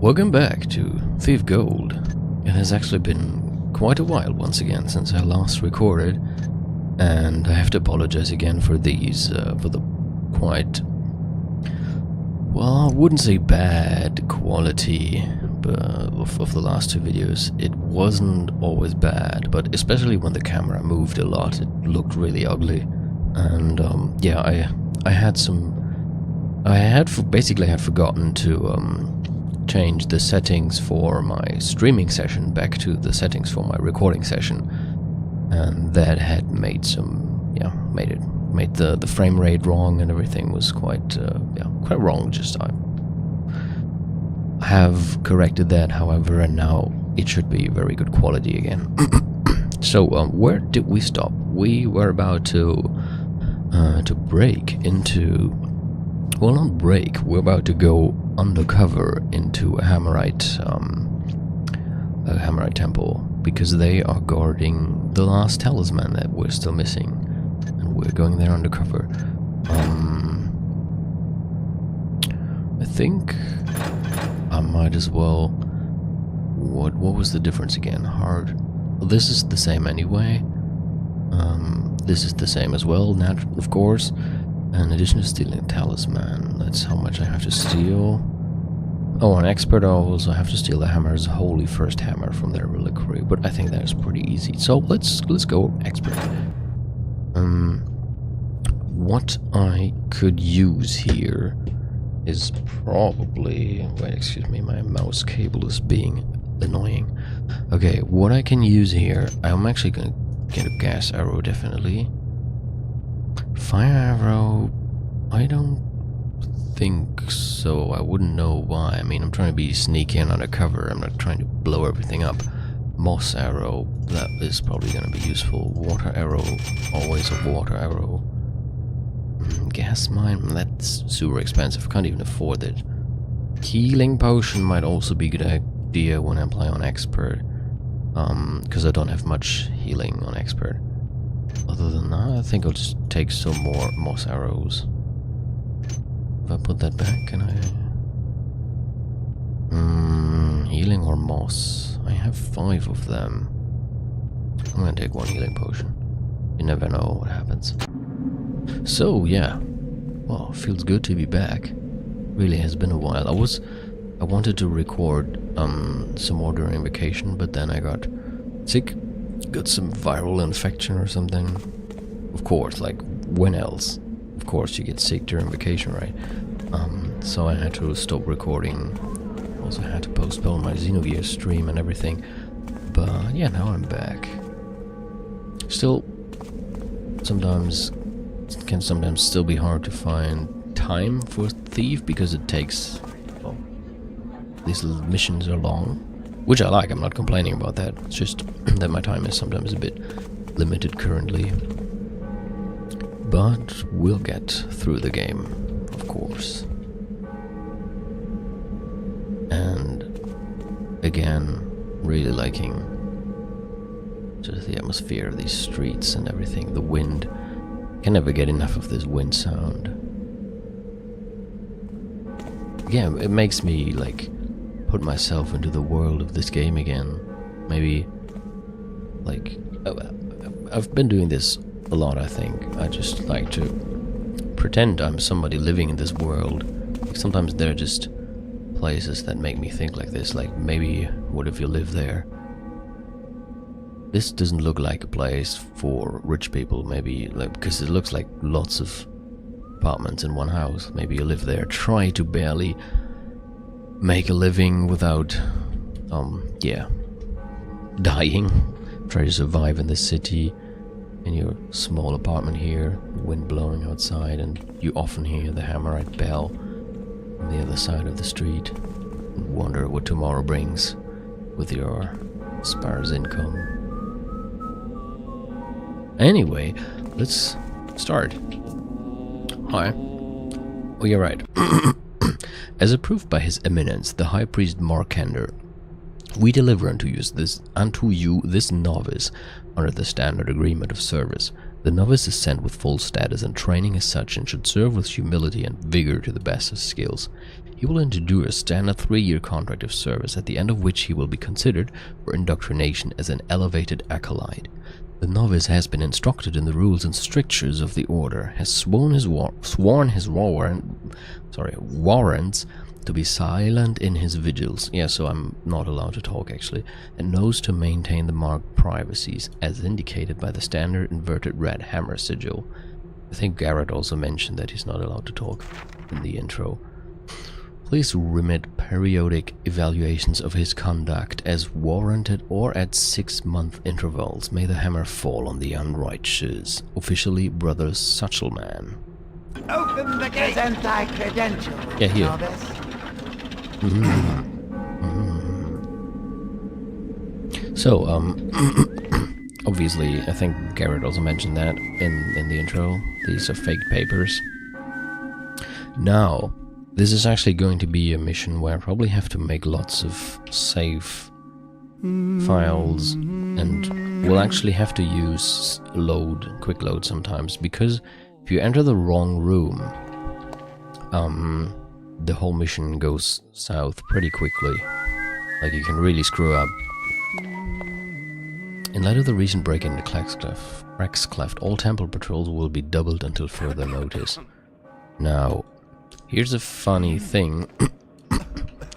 Welcome back to Thief Gold. It has actually been quite a while once again since I last recorded, and I have to apologize again for these, for the quite, well, I wouldn't say bad quality of the last two videos. It wasn't always bad, but especially when the camera moved a lot, it looked really ugly. And yeah, I had forgotten to change the settings for my streaming session back to the settings for my recording session, and that had made made the frame rate wrong, and everything was quite wrong. Just I have corrected that, however, and now it should be very good quality again. So where did we stop? We were about to break into, well, not break, we're about to go undercover into a Hammerite temple, because they are guarding the last talisman that we're still missing, and we're going there undercover. I think I might as well. What was the difference again? Hard. Well, this is the same anyway. This is the same as well, of course. In addition to stealing a talisman, that's how much I have to steal. Oh, on expert I also have to steal the hammer's holy first hammer from their reliquary, but I think that's pretty easy. So let's go expert. What I could use here is probably, wait, excuse me, my mouse cable is being annoying. Okay, what I can use here, I'm actually gonna get a gas arrow, definitely. Fire arrow, I don't think so. I wouldn't know why. I mean, I'm trying to be sneaky and undercover. I'm not trying to blow everything up. Moss arrow, that is probably going to be useful. Water arrow, always a water arrow. Gas mine, that's super expensive. Can't even afford it. Healing potion might also be a good idea when I play on expert, because I don't have much healing on expert. Other than that, I think I'll just take some more moss arrows. If I put that back, can I? Healing or moss? I have 5 of them. I'm gonna take 1 healing potion. You never know what happens. So yeah, well, feels good to be back. Really has been a while. I wanted to record some more during vacation, but then I got sick. Got some viral infection or something. Of course, like when else? Of course you get sick during vacation, right? So I had to stop recording. Also had to postpone my Xenogears stream and everything. But yeah, now I'm back. Still, it can sometimes still be hard to find time for Thief, because it takes, well, these little missions are long. Which I like, I'm not complaining about that. It's just that my time is sometimes a bit limited currently. But we'll get through the game, of course. And again, really liking just the atmosphere of these streets and everything. The wind. Can never get enough of this wind sound. Yeah, it makes me like put myself into the world of this game again. Maybe, like, I've been doing this a lot, I think. I just like to pretend I'm somebody living in this world. Like, sometimes there are just places that make me think like this, like, maybe, what if you live there? This doesn't look like a place for rich people, maybe, like, because it looks like lots of apartments in one house. Maybe you live there, try to barely make a living without, dying. Try to survive in the city, in your small apartment here, wind blowing outside, and you often hear the Hammerite bell on the other side of the street, and wonder what tomorrow brings with your sparse income. Anyway, let's start. Hi. Oh, you're right. As approved by His Eminence, the High Priest Markander, we deliver unto you this novice under the standard agreement of service, The novice is sent with full status and training as such and should serve with humility and vigor to the best of his skills. He will endure a standard 3-year contract of service, at the end of which he will be considered for indoctrination as an elevated acolyte. The novice has been instructed in the rules and strictures of the order, has sworn his warrants to be silent in his vigils. Yeah, so I'm not allowed to talk actually, and knows to maintain the marked privacies as indicated by the standard inverted red hammer sigil. I think Garrett also mentioned that he's not allowed to talk in the intro. Please remit periodic evaluations of his conduct as warranted or at 6-month intervals. May the hammer fall on the unrighteous. Officially, Brother Suchelman. Open the gate. Present thy credentials. Yeah, here. So, obviously, I think Garrett also mentioned that in the intro. These are fake papers. Now, this is actually going to be a mission where I probably have to make lots of save files, and we'll actually have to use quick load sometimes, because if you enter the wrong room, the whole mission goes south pretty quickly. Like, you can really screw up. In light of the recent break into Crackscleft, all temple patrols will be doubled until further notice. Now, here's a funny thing,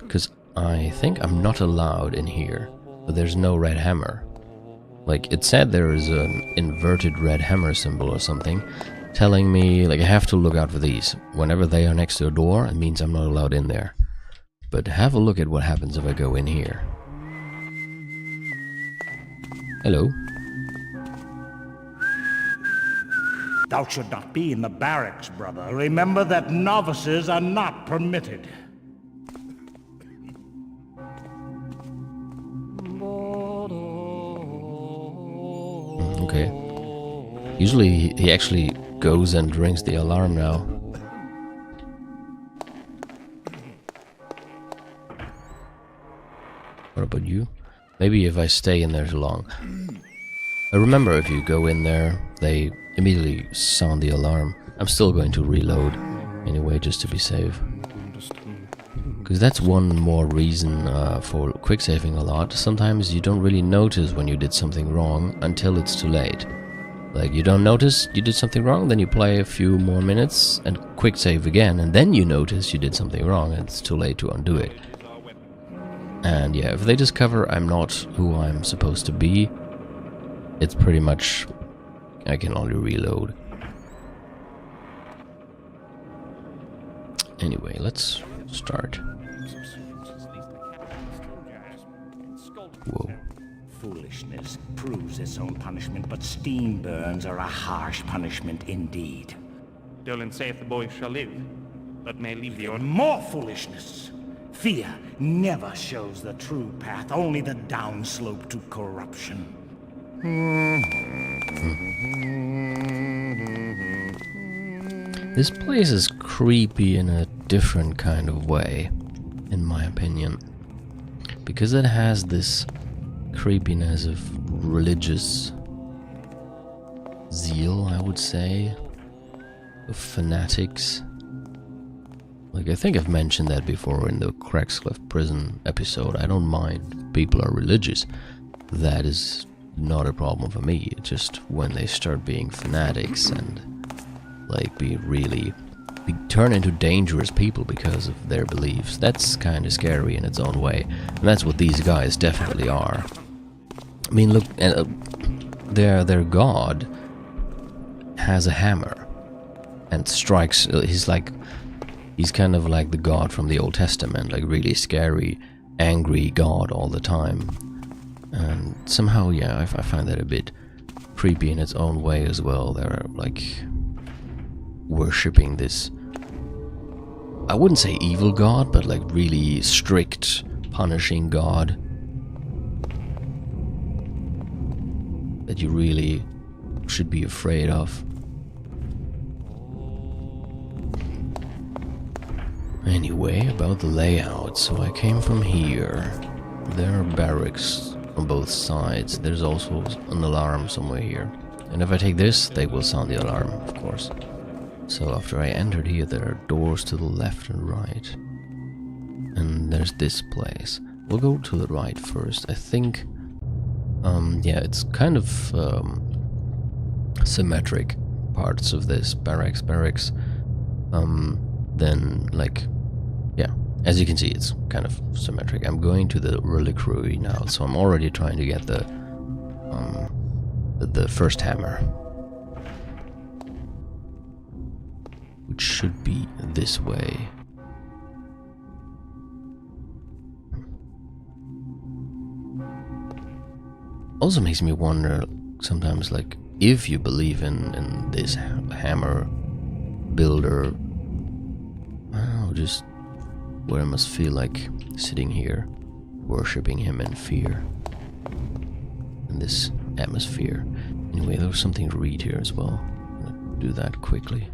because I think I'm not allowed in here, but there's no red hammer. Like, it said there is an inverted red hammer symbol or something, telling me, like, I have to look out for these. Whenever they are next to a door, it means I'm not allowed in there. But have a look at what happens if I go in here. Hello. Thou should not be in the barracks, brother. Remember that novices are not permitted. Okay. Usually he actually goes and rings the alarm now. What about you? Maybe if I stay in there too long. I remember if you go in there, they immediately sound the alarm. I'm still going to reload anyway, just to be safe. Because that's one more reason for quick saving a lot. Sometimes you don't really notice when you did something wrong until it's too late. Like, you don't notice you did something wrong, then you play a few more minutes and quick save again, and then you notice you did something wrong and it's too late to undo it. And yeah, if they discover I'm not who I'm supposed to be, it's pretty much I can only reload. Anyway, let's start. Whoa. Foolishness proves its own punishment, but steam burns are a harsh punishment indeed. Dolan saith the boy shall live, but may leave the order. More foolishness! Fear never shows the true path, only the downslope to corruption. This place is creepy in a different kind of way, in my opinion. Because it has this creepiness of religious zeal, I would say. Of fanatics. Like, I think I've mentioned that before in the Crackscleft prison episode. I don't mind people are religious. That is not a problem for me. It's just when they start being fanatics and like turn into dangerous people because of their beliefs. That's kind of scary in its own way. And that's what these guys definitely are. I mean, look, their god has a hammer and strikes. He's kind of like the god from the Old Testament, like really scary, angry god all the time. And somehow, yeah, I find that a bit creepy in its own way as well. They're like worshipping this, I wouldn't say evil god, but like really strict, punishing god that you really should be afraid of. Anyway, about the layout. So I came from here. There are barracks on both sides. There's also an alarm somewhere here. And if I take this, they will sound the alarm, of course. So after I entered here, there are doors to the left and right. And there's this place. We'll go to the right first. I think, yeah, it's kind of symmetric parts of this barracks. Then, like, yeah, as you can see, it's kind of symmetric. I'm going to the reliquary now, so I'm already trying to get the first hammer, which should be this way. Also makes me wonder sometimes, like, if you believe in this hammer builder, I don't know, just what I must feel like sitting here, worshipping him in fear, in this atmosphere. Anyway, there's something to read here as well. I'm gonna do that quickly.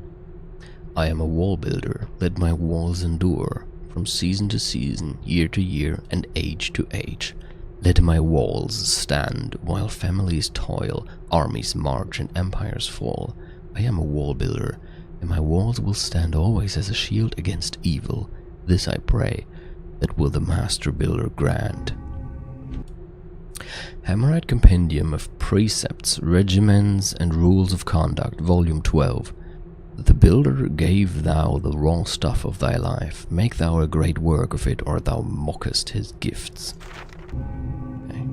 I am a wall builder. Let my walls endure, from season to season, year to year, and age to age. Let my walls stand while families toil, armies march, and empires fall. I am a wall builder, and my walls will stand always as a shield against evil. This I pray, that will the master builder grant. Hammerite Compendium of Precepts, Regiments, and Rules of Conduct, Volume 12. The builder gave thou the raw stuff of thy life. Make thou a great work of it, or thou mockest his gifts. Okay.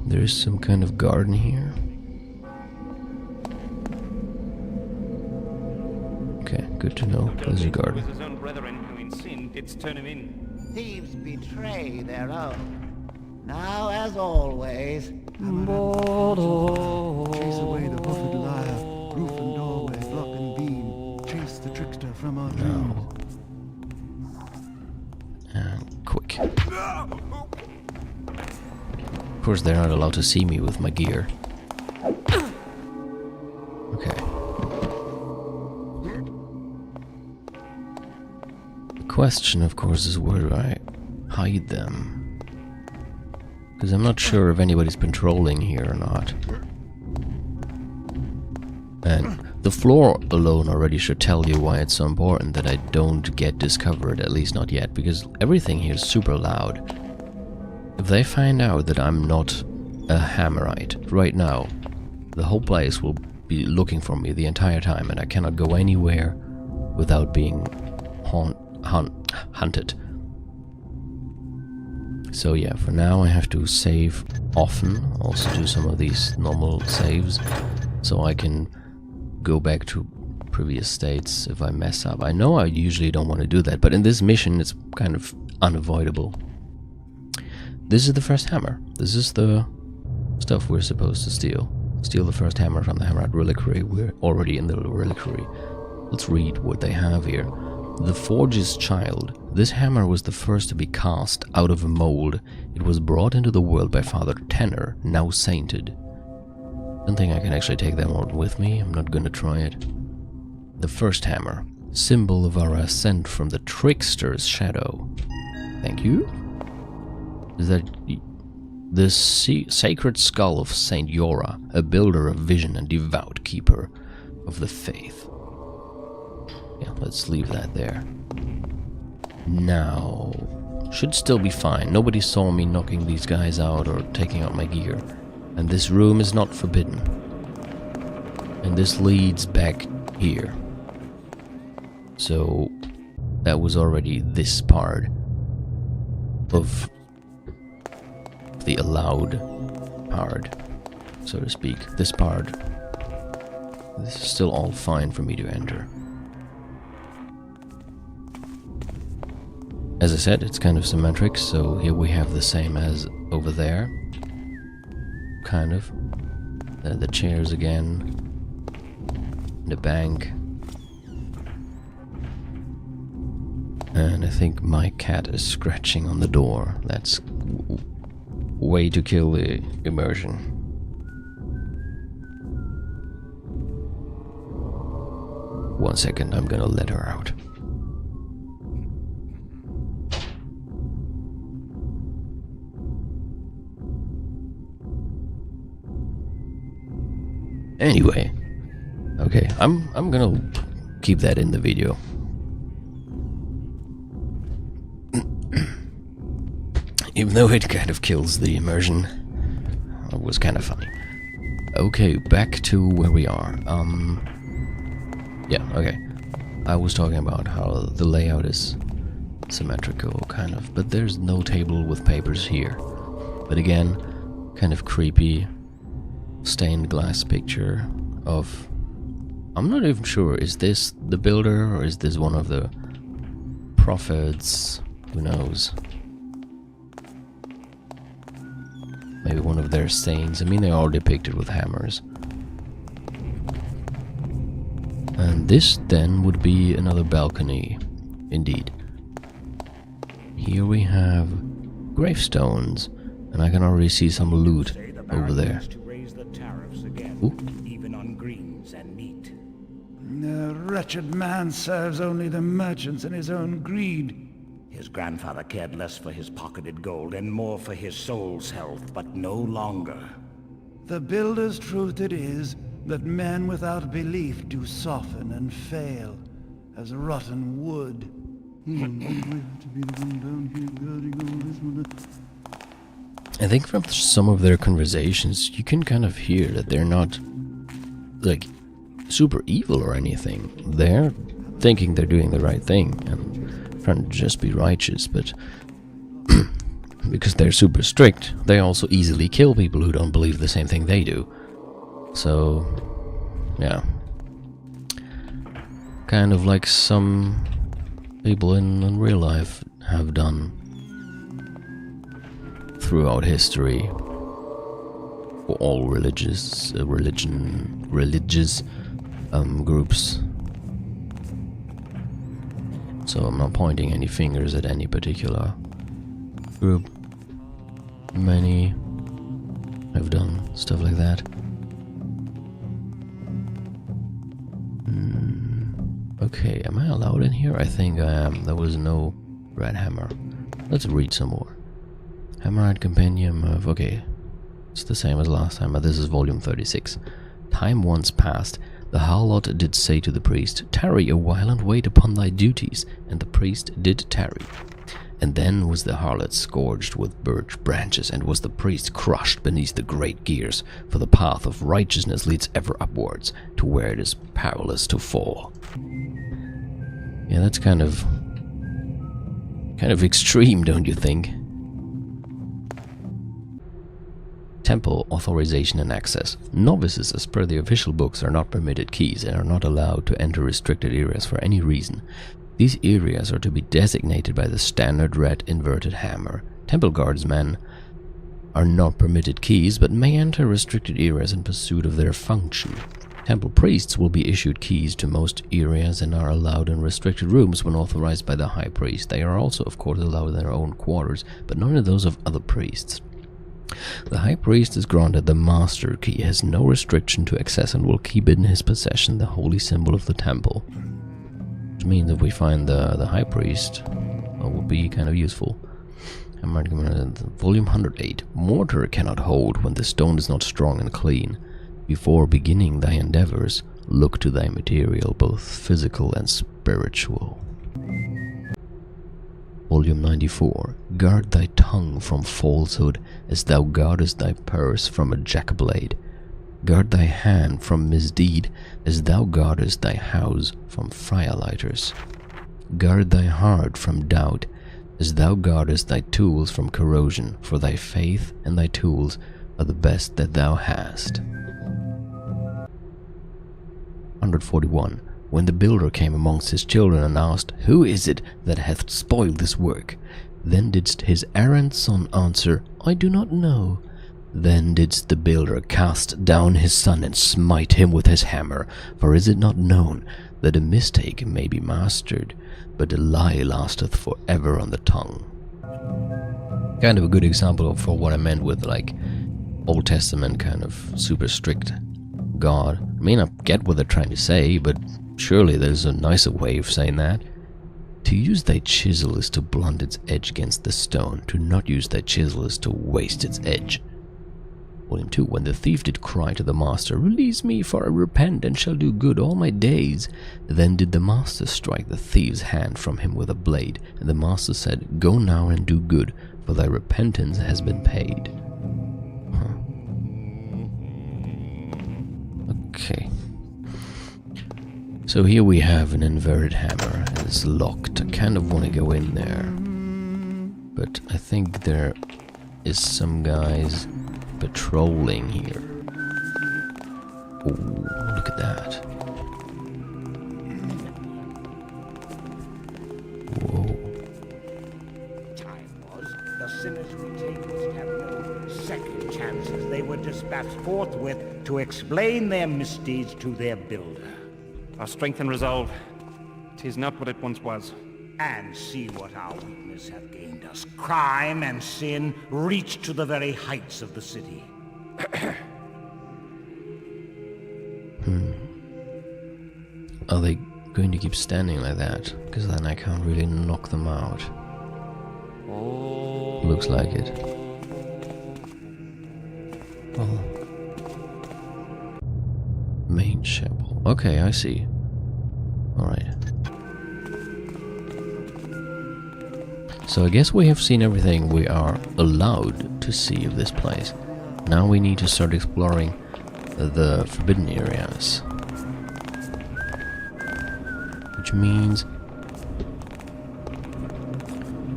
There is some kind of garden here. Okay, good to know. There's a garden. With his own brethren who in sin didst turn him in. Thieves betray their own. Now, as always, Chase away the hoofed liar, roof and doorway, block and beam. Chase the trickster from our No. And quick. Of course, they're not allowed to see me with my gear. Okay. The question, of course, is where do I hide them? Because I'm not sure if anybody's patrolling here or not. And the floor alone already should tell you why it's so important that I don't get discovered, at least not yet, because everything here is super loud. If they find out that I'm not a hammerite right now, the whole place will be looking for me the entire time, and I cannot go anywhere without being hunted. So yeah, for now I have to save often, also do some of these normal saves, so I can go back to previous states if I mess up. I know I usually don't want to do that, but in this mission it's kind of unavoidable. This is the first hammer. This is the stuff we're supposed to steal. Steal the first hammer from the Hammerite Reliquary. We're already in the reliquary. Let's read what they have here. The Forge's Child. This hammer was the first to be cast out of a mold. It was brought into the world by Father Tenor, now sainted. Don't think I can actually take that one with me. I'm not gonna try it. The first hammer. Symbol of our ascent from the trickster's shadow. Thank you. Is that the sacred skull of Saint Yora, a builder of vision and devout keeper of the faith? Yeah, let's leave that there. Now, should still be fine. Nobody saw me knocking these guys out or taking out my gear. And this room is not forbidden. And this leads back here. So, that was already this part of the allowed part, so to speak. This part, this is still all fine for me to enter. As I said, it's kind of symmetric, so here we have the same as over there. Kind of. The chairs again. The bank. And I think my cat is scratching on the door. That's way to kill the immersion. 1 second, I'm gonna let her out. Anyway, okay, I'm gonna keep that in the video. Even though it kind of kills the immersion, it was kind of funny. Okay, back to where we are. Yeah, okay. I was talking about how the layout is symmetrical, kind of, but there's no table with papers here. But again, kind of creepy stained glass picture of... I'm not even sure, is this the builder or is this one of the prophets? Who knows? Maybe one of their saints. I mean, they're all depicted with hammers. And this then would be another balcony, indeed. Here we have gravestones, and I can already see some loot over there. To raise the tariffs again, Ooh. even on greens and meat. The wretched man serves only the merchants and his own greed. His grandfather cared less for his pocketed gold and more for his soul's health, but no longer. The builder's truth it is that men without belief do soften and fail as rotten wood. I think from some of their conversations, you can kind of hear that they're not, like, super evil or anything. They're thinking they're doing the right thing and trying to just be righteous, but because they're super strict, they also easily kill people who don't believe the same thing they do. So, yeah. Kind of like some people in real life have done throughout history for all religious groups. So I'm not pointing any fingers at any particular group. Many have done stuff like that. Okay, am I allowed in here? I think I am. There was no red hammer. Let's read some more. Hammerite Compendium of... Okay, it's the same as last time, but this is volume 36. Time once passed, the harlot did say to the priest, "Tarry a while and wait upon thy duties," and the priest did tarry. And then was the harlot scourged with birch branches, and was the priest crushed beneath the great gears, for the path of righteousness leads ever upwards, to where it is powerless to fall. Yeah, that's kind of extreme, don't you think? Temple authorization and access. Novices, as per the official books, are not permitted keys and are not allowed to enter restricted areas for any reason. These areas are to be designated by the standard red inverted hammer. Temple guardsmen are not permitted keys, but may enter restricted areas in pursuit of their function. Temple priests will be issued keys to most areas and are allowed in restricted rooms when authorized by the high priest. They are also, of course, allowed in their own quarters, but not in those of other priests. The high priest is granted the master key, has no restriction to access, and will keep in his possession the holy symbol of the temple. Which means if we find the high priest, that will be kind of useful. Volume 108. Mortar cannot hold when the stone is not strong and clean. Before beginning thy endeavors, look to thy material, both physical and spiritual. Volume 94. Guard thy tongue from falsehood, as thou guardest thy purse from a jackblade. Guard thy hand from misdeed, as thou guardest thy house from friarlighters. Guard thy heart from doubt, as thou guardest thy tools from corrosion, for thy faith and thy tools are the best that thou hast. 141. When the builder came amongst his children and asked, "Who is it that hath spoiled this work?" Then didst his errant son answer, "I do not know." Then didst the builder cast down his son and smite him with his hammer, for is it not known that a mistake may be mastered, but a lie lasteth forever on the tongue? Kind of a good example for what I meant with, like, Old Testament kind of super strict God. I mean, I get what they're trying to say, but Surely there's a nicer way of saying that. To use thy chisel is to blunt its edge against the stone. To not use thy chisel is to waste its edge. Volume 2. When the thief did cry to the master, Release me, for I repent, and shall do good all my days. Then did the master strike the thief's hand from him with a blade. And the master said, Go now and do good, for thy repentance has been paid. Okay. So here we have an inverted hammer. It's locked. I kind of want to go in there. But I think there is some guys patrolling here. Ooh, look at that. Whoa. Time was, the sinners retainers had no second chances. They were dispatched forthwith to explain their misdeeds to their builder. Our strength and resolve, 'tis not what it once was. And see what our weakness hath gained us. Crime and sin reach to the very heights of the city. Are they going to keep standing like that? Because then I can't really knock them out. Looks like it. Well, main chapel. Okay, I see. Alright. So I guess we have seen everything we are allowed to see of this place. Now we need to start exploring the forbidden areas. Which means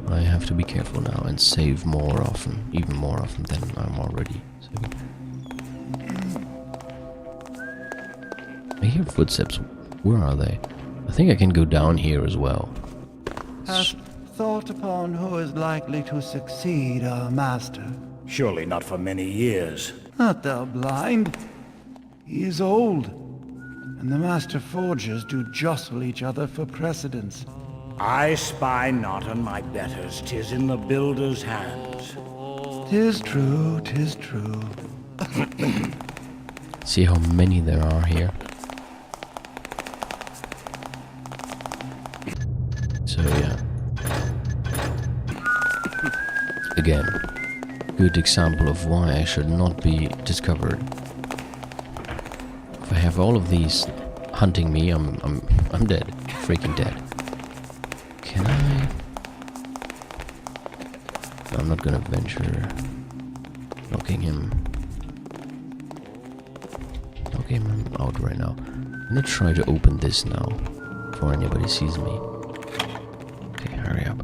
I have to be careful now and save more often, even more often than I'm already saving. I hear footsteps. Where are they? I think I can go down here as well. Hast thought upon who is likely to succeed our master? Surely not for many years. Art thou blind? He is old, and the master forgers do jostle each other for precedence. I spy not on my betters. 'Tis in the builder's hands. 'Tis true, 'tis true. See how many there are here. So yeah. Again, good example of why I should not be discovered. If I have all of these hunting me, I'm dead. Freaking dead. Can I? No, I'm not gonna venture knocking him out right now. I'm gonna try to open this now before anybody sees me. Okay, hurry up.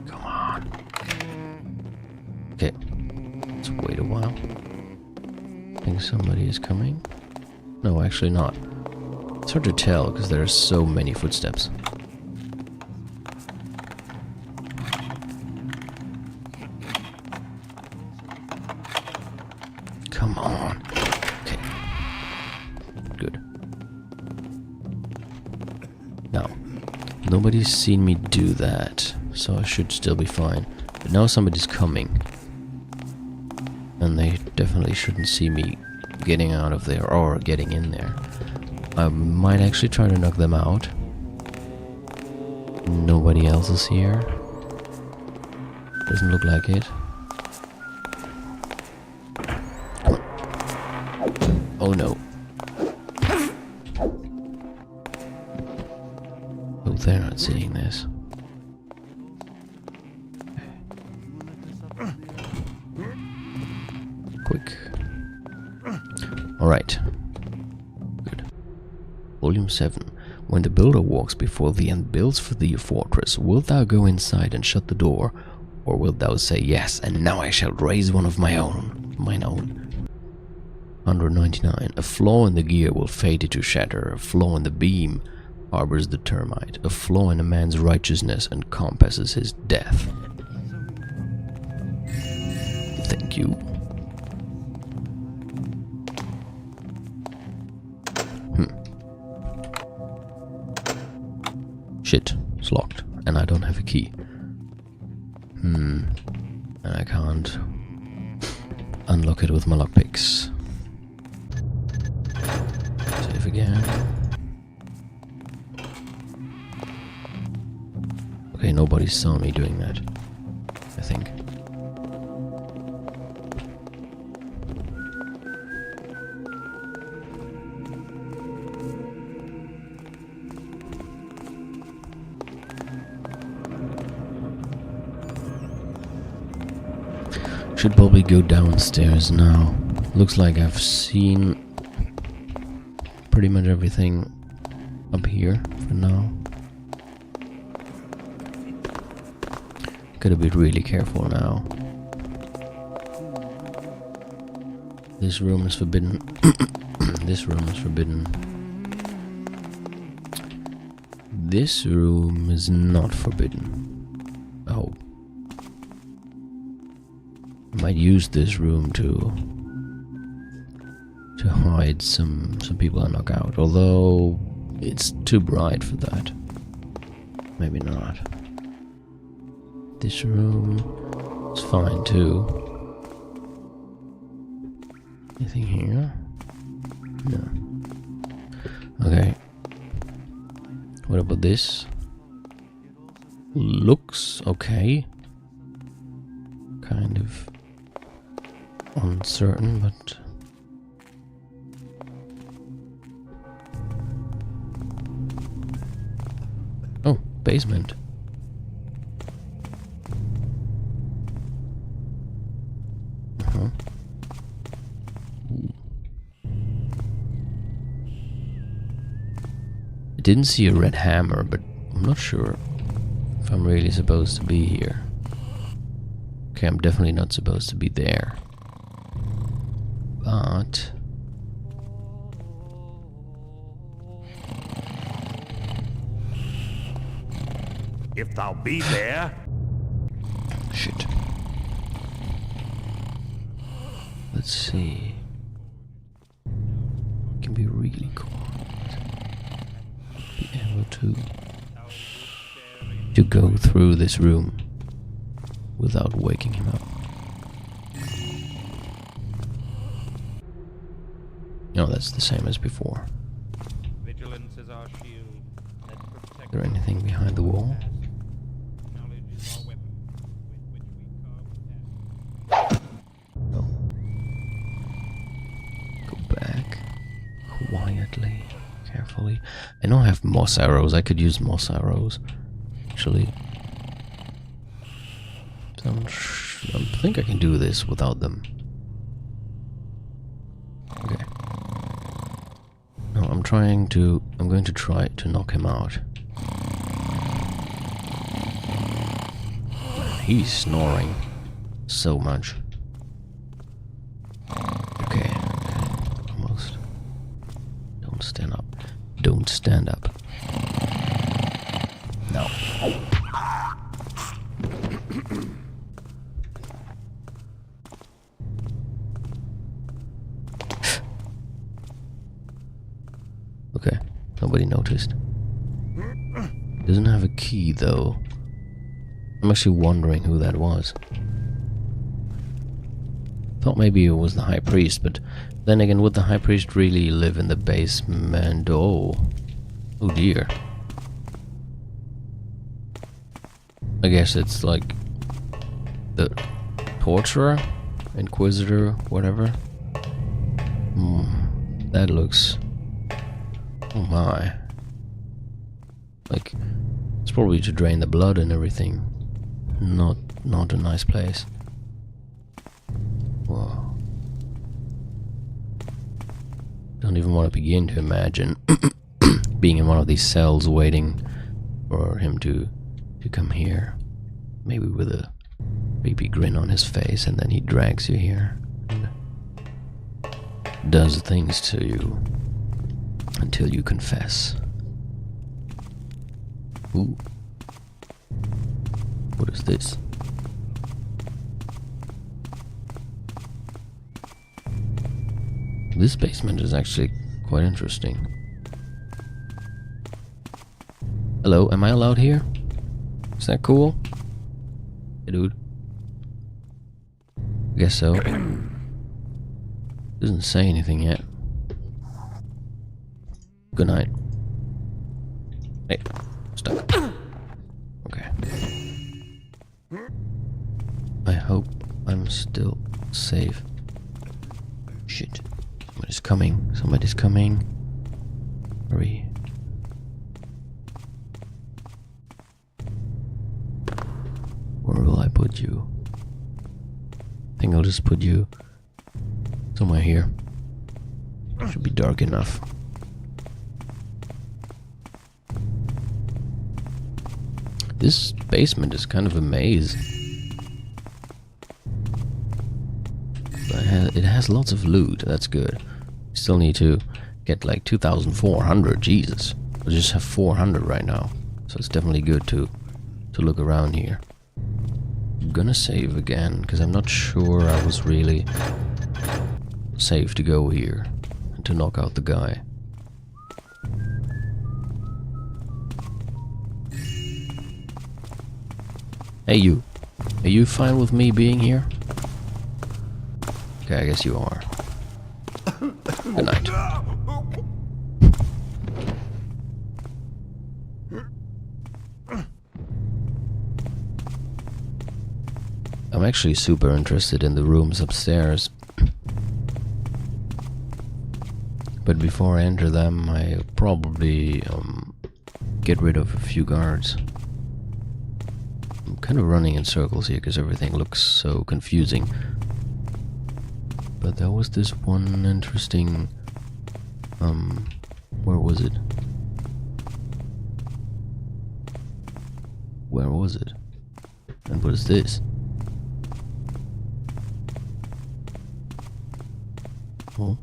Come on. Okay, let's wait a while. I think somebody is coming. No, actually not. It's hard to tell because there are so many footsteps. Come on. Okay. Good. Now, nobody's seen me do that, so I should still be fine. But now somebody's coming. And they definitely shouldn't see me getting out of there or getting in there. I might actually try to knock them out. Nobody else is here. Doesn't look like it. Oh no. Oh, they're not seeing this. Quick. Alright. Good. Volume 7. When the builder walks before thee and builds for thee a fortress, wilt thou go inside and shut the door? Or wilt thou say, Yes, and now I shall raise one of mine own? 199. A flaw in the gear will fade it to shatter. A flaw in the beam harbors the termite. A flaw in a man's righteousness encompasses his death. Thank you. Shit, it's locked, and I don't have a key. And I can't unlock it with my lockpicks. Save again. Okay, nobody saw me doing that, I think. Should probably go downstairs now. Looks like I've seen pretty much everything up here for now. Gotta be really careful now. This room is forbidden. This room is forbidden. This room is not forbidden. Oh. I might use this room to hide some people I knock out, although it's too bright for that. Maybe not. This room is fine too. Anything here? No. Okay. What about this? Looks okay. Kind of uncertain, but oh, basement. I didn't see a red hammer, but I'm not sure if I'm really supposed to be here. Okay, I'm definitely not supposed to be there. But If thou be there, shit. Let's see. Can be really cool. Be able to go through this room without waking him up. No, that's the same as before. Vigilance is our shield. Let's protect. Is there anything behind the wall? Knowledge is our weapon, with which we carve death. No. Go back. Quietly. Carefully. I don't have moss arrows. I could use moss arrows. Actually. I think I can do this without them. Okay. No, I'm going to try to knock him out. He's snoring so much. Okay. Almost. Don't stand up. Don't stand up. No. Okay, nobody noticed. Doesn't have a key though. I'm actually wondering who that was. Thought maybe it was the high priest, but then again, would the high priest really live in the basement? Oh dear. I guess it's like the torturer, inquisitor, whatever. That looks... oh my. Like, it's probably to drain the blood and everything. Not a nice place. Whoa. Don't even want to begin to imagine being in one of these cells waiting for him to come here. Maybe with a creepy grin on his face, and then he drags you here and does things to you until you confess. Ooh. What is this? This basement is actually quite interesting. Hello, am I allowed here? Is that cool? Hey, dude. Guess so. Doesn't say anything yet. Good night. Hey, stuck. Okay. I hope I'm still safe. Shit. Somebody's coming. Somebody's coming. Hurry. Where will I put you? I think I'll just put you somewhere here. Should be dark enough. This basement is kind of a maze. But it has lots of loot, that's good. Still need to get like 2,400, Jesus. I just have 400 right now. So it's definitely good to look around here. I'm gonna save again, because I'm not sure I was really safe to go here and to knock out the guy. Hey you. Are you fine with me being here? Okay, I guess you are. Good night. I'm actually super interested in the rooms upstairs. But before I enter them, I probably get rid of a few guards. I'm kind of running in circles here because everything looks so confusing. But there was this one interesting... where was it? Where was it? And what is this? Oh.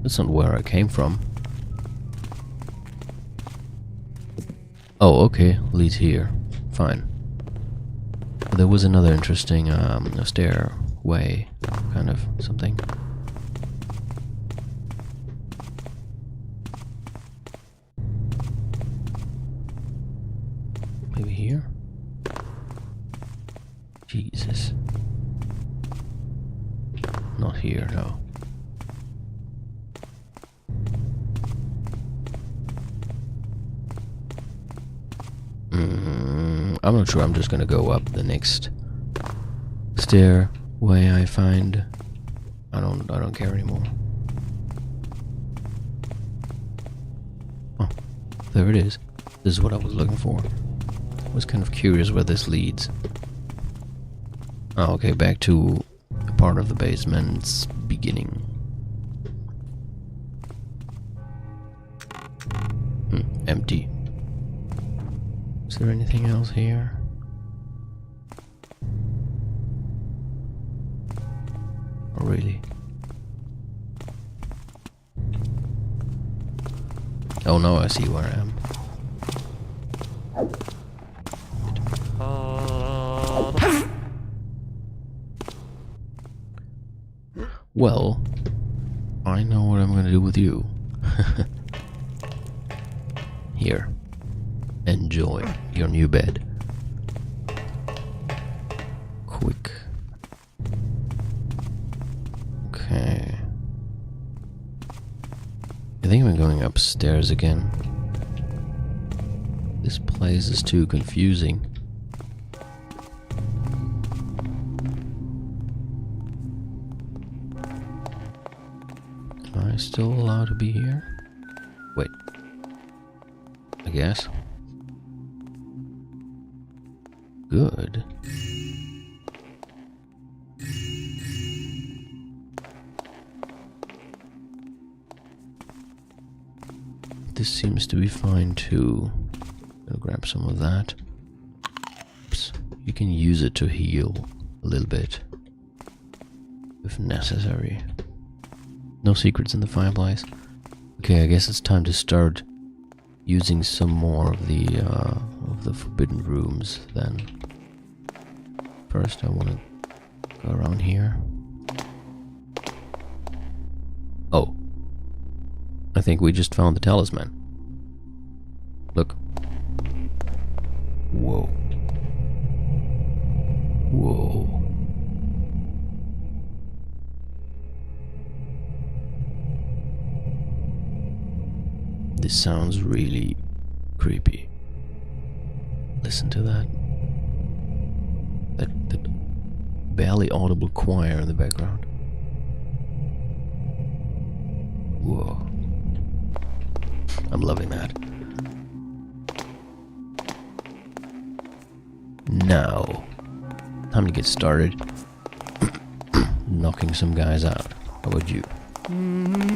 That's not where I came from. Oh, okay. Leads here. Fine. There was another interesting stairway, kind of something. Maybe here? Jesus. Not here, no. I'm not sure. I'm just gonna go up the next stairway I find. I don't care anymore. Oh, there it is. This is what I was looking for. I was kind of curious where this leads. Oh, okay, back to a part of the basement's beginning. Empty. Is there anything else here? Oh, really? Oh, no, I see where I am. Well, I know what I'm gonna do with you. Here. Enjoy your new bed. Quick. Okay. I think I'm going upstairs again. This place is too confusing. Am I still allowed to be here? Wait. I guess. Good. This seems to be fine too. I'll grab some of that. Oops. You can use it to heal a little bit if necessary. No secrets in the fireplace. Okay, I guess it's time to start using some more of the forbidden rooms then. First I want to go around here. Oh. I think we just found the talisman. Look. Whoa. Whoa. This sounds really creepy. Listen to that. That barely audible choir in the background. Whoa. I'm loving that. Now, time to get started. Knocking some guys out. How about you?